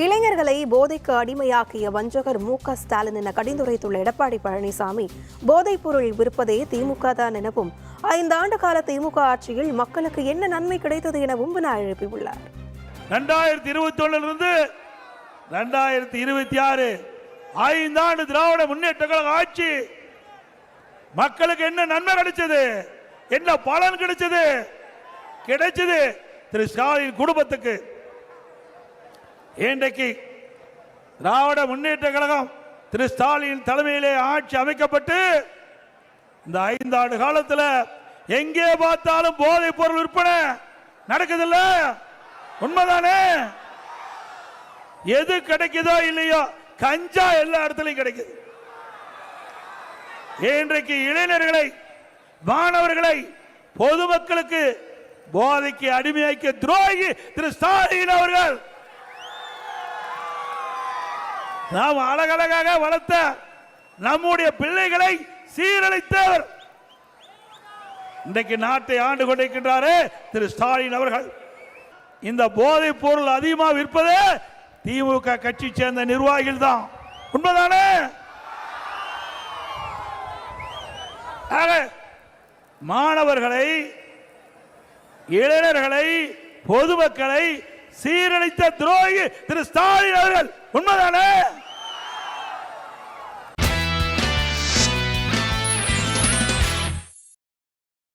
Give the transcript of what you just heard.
இளைஞர்களை போதைக்கு அடிமையாக்கிய வஞ்சகர் மு.க.ஸ்டாலின் என கடிந்துரைத்துள்ள எடப்பாடி பழனிசாமி, போதைப் பொருள் விற்பதே திமுக தான் எனவும் 5 ஆண்டு கால திமுக ஆட்சியில் மக்களுக்கு என்ன நன்மை கிடைத்தது எனவும் வினா எழுப்பியுள்ளார். 2021 2026 5 ஆண்டு திராவிட முன்னேற்ற கழக ஆட்சி மக்களுக்கு என்ன நன்மை கிடைச்சது, என்ன பலன் கிடைச்சது திரு ஸ்டாலின் குடும்பத்துக்கு. இன்றைக்கு திராவிட முன்னேற்ற கழகம் திரு ஸ்டாலின் தலைமையிலே ஆட்சி அமைக்கப்பட்டு இந்த 5 ஆண்டு காலத்தில் எங்கே பார்த்தாலும் போதைப் பொருள் விற்பனை நடக்குதில்ல, உண்மைதானே? எது கிடைக்குதோ இல்லையோ கஞ்சா எல்லா இடத்துலையும் கிடைக்குது. இன்றைக்கு இளைஞர்களை, மாணவர்களை, பொதுமக்களுக்கு போதைக்கு அடிமையாக்கிய துரோகி திரு ஸ்டாலின் அவர்கள். நாம் அழகழகாக வளர்த்த நம்முடைய பிள்ளைகளை சீரழித்தவர் இன்றைக்கு நாட்டை ஆண்டு கொண்டிருக்கின்றாரே திரு ஸ்டாலின் அவர்கள். இந்த போதைப் பொருள் அதிகமாக விற்பதே திமுக கட்சி சேர்ந்த நிர்வாகிகள் தான், உண்மைதானே? மாணவர்களை, இளைஞர்களை, பொதுமக்களை சீரழித்த துரோகி திரு ஸ்டாலின் அவர்கள், உண்மைதானே?